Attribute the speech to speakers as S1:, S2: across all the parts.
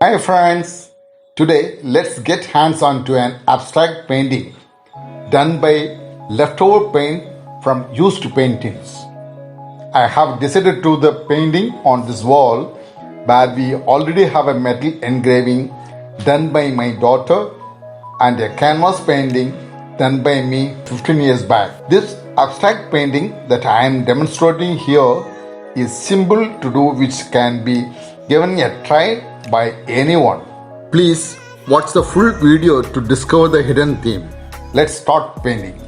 S1: Hi friends, today let's get hands on to an abstract painting done by leftover paint from used paintings. I have decided to do the painting on this wall where we already have a metal engraving done by my daughter and a canvas painting done by me 15 years back. This abstract painting that I am demonstrating here is simple to do, which can be given a try by anyone. Please watch the full video to discover the hidden theme. Let's start painting.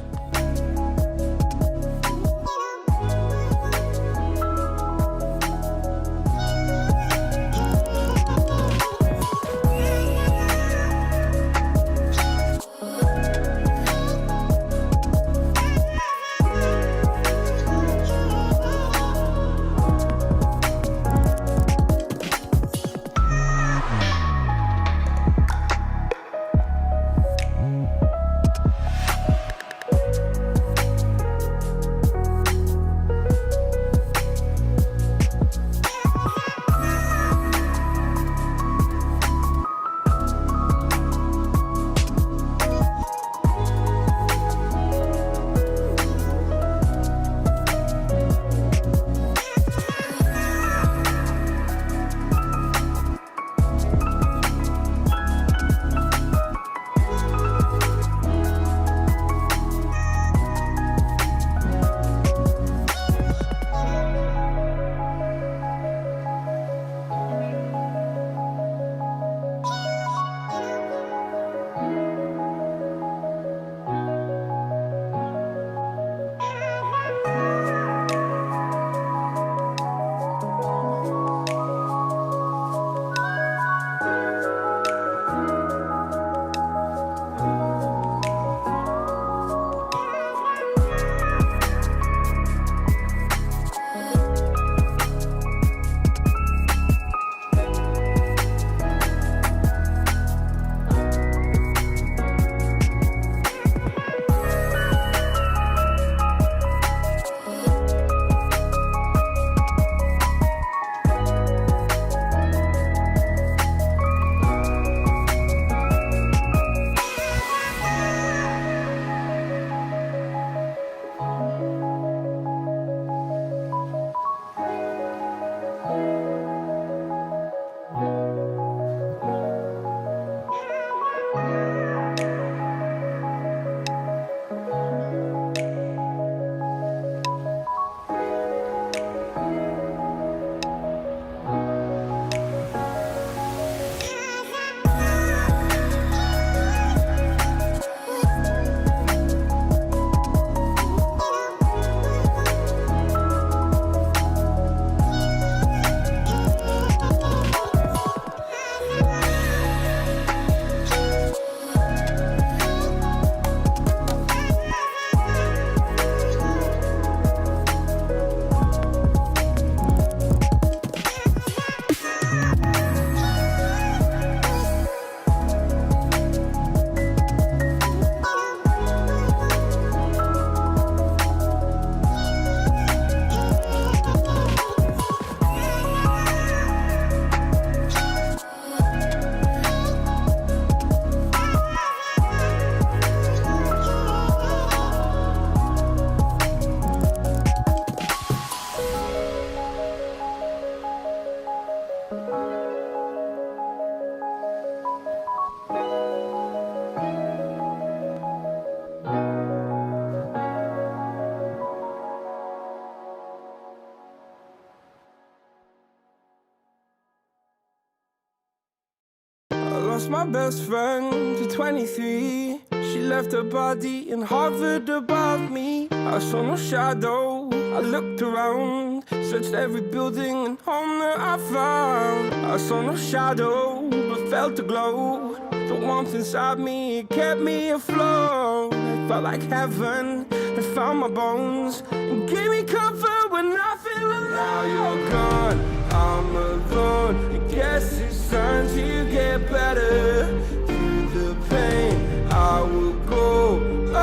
S2: Lost my best friend to 23. She left her body and hovered above me. I saw no shadow, I looked around, searched every building and home that I found. I saw no shadow, but felt a glow. The warmth inside me, it kept me afloat. It felt like heaven had found my bones and gave me comfort when I feel alone. Now you're gone, I'm alone. I guess it's time to get better. Through the pain, I will go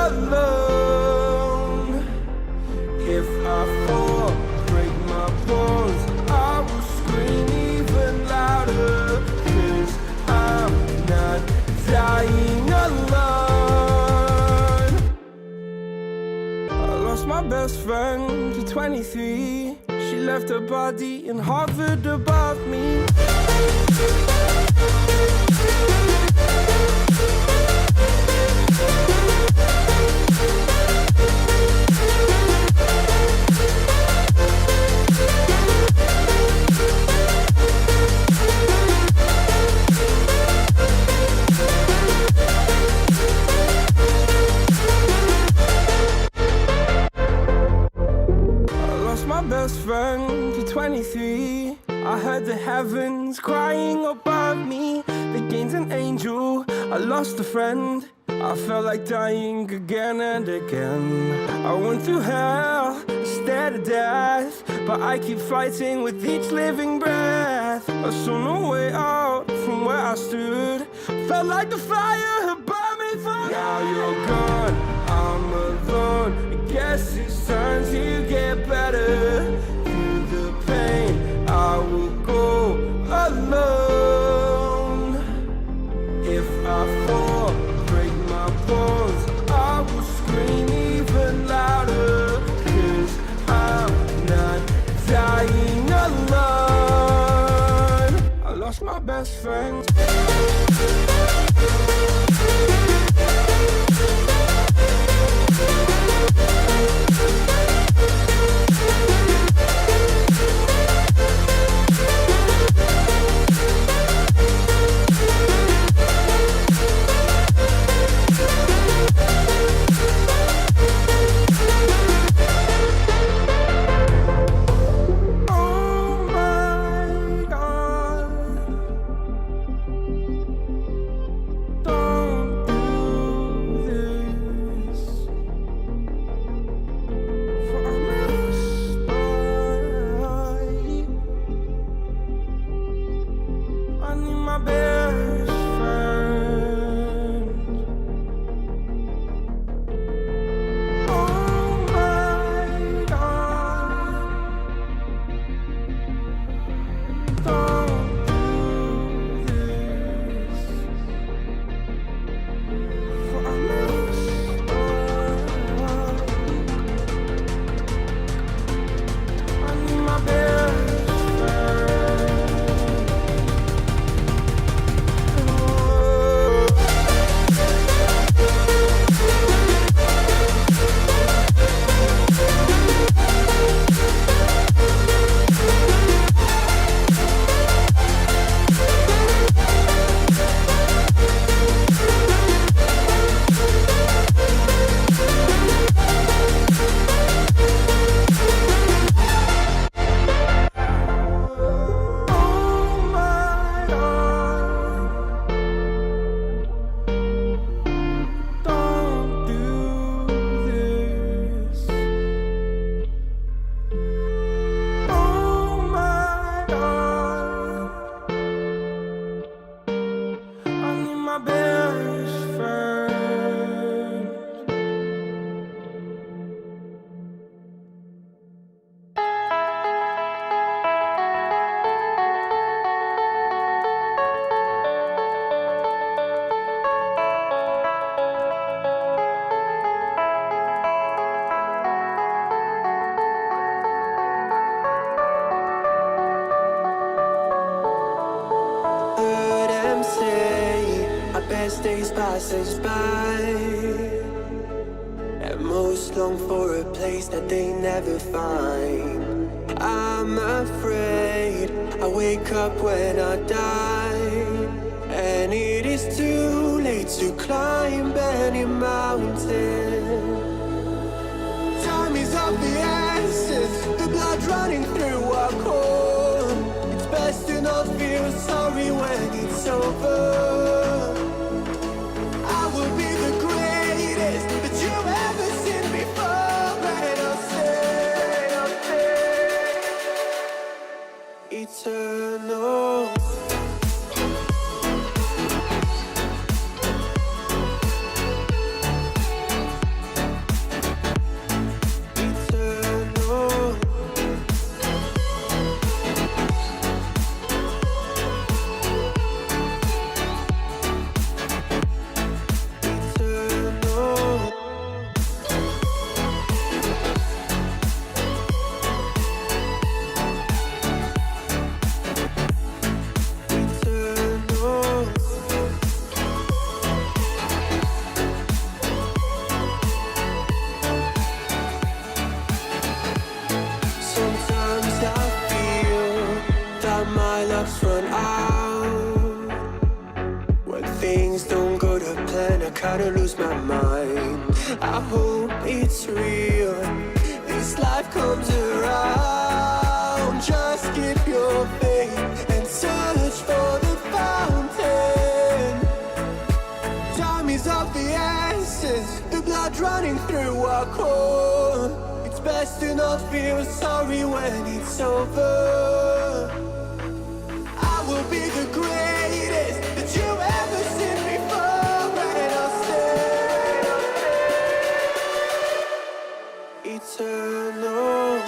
S2: alone. If I fall, break my bones, I will scream even louder. 'Cause 23. She left her body and hovered above me. My best friend to 23. I heard the heavens crying above me. They gained an angel, I lost a friend. I felt like dying again and again. I went through hell, stared at death, but I keep fighting with each living breath. I saw no way out from where I stood. Felt like the fire had burned me through. Now you're gone, I'm alone. I guess it's time to get better. Through the pain, I will go alone. If I fall, break my bones, I will scream even louder. 'Cause I'm not dying alone. I lost my best friend.
S3: Best days pass us by, and most long for a place that they never find. I'm afraid I wake up when I die, and it is too late to climb any mountain. Time is of the essence, the blood running through our core. It's best to not feel sorry when it's over. Eternal. sparks run out. When things don't go to plan, I kinda lose my mind. I hope it's real, this life comes around. Just keep your faith and search for the fountain. Time is of the essence, the blood running through our core. It's best to not feel sorry when it's over. I will be the greatest that you've ever seen before, and I'll stay eternal.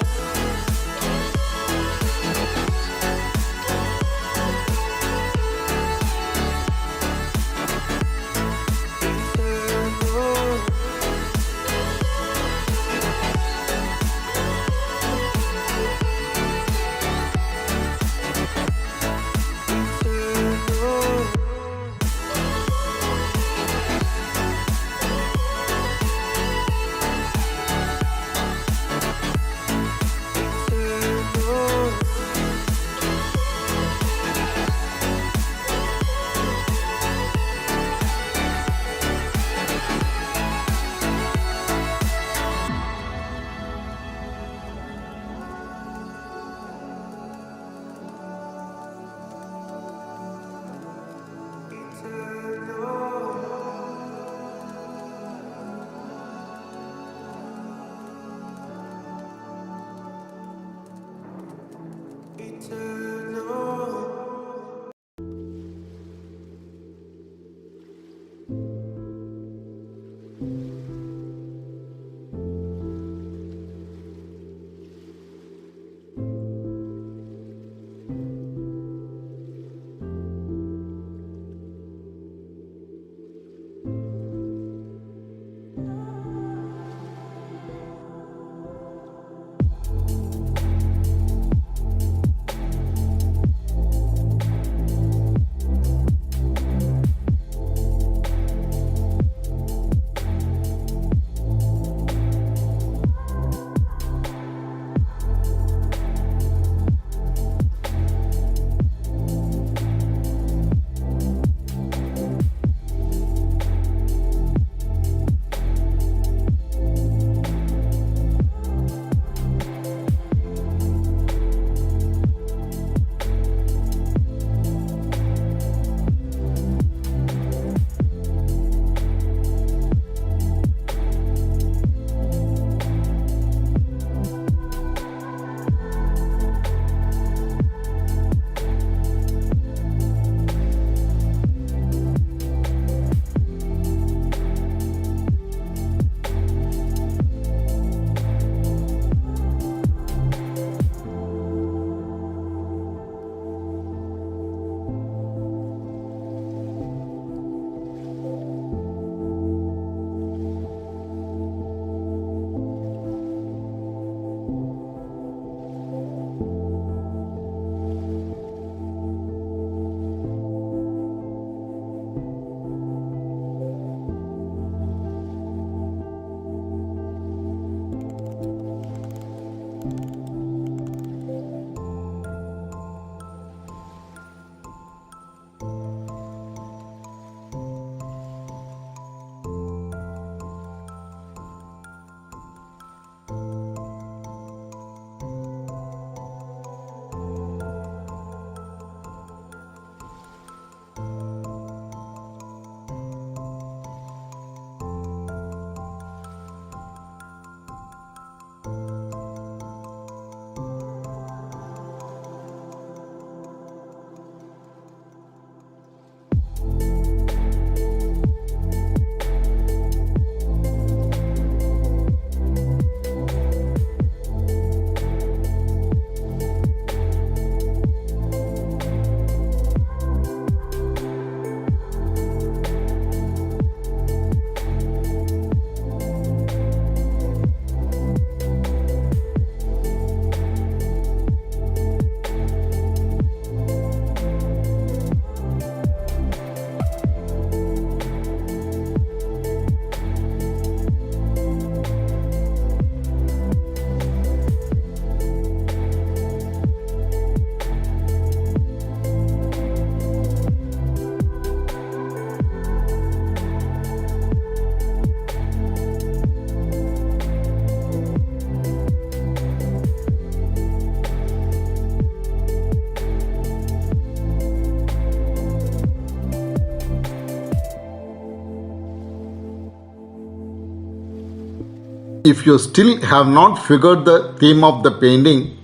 S1: If you still have not figured the theme of the painting,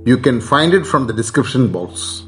S1: you can find it from the description box.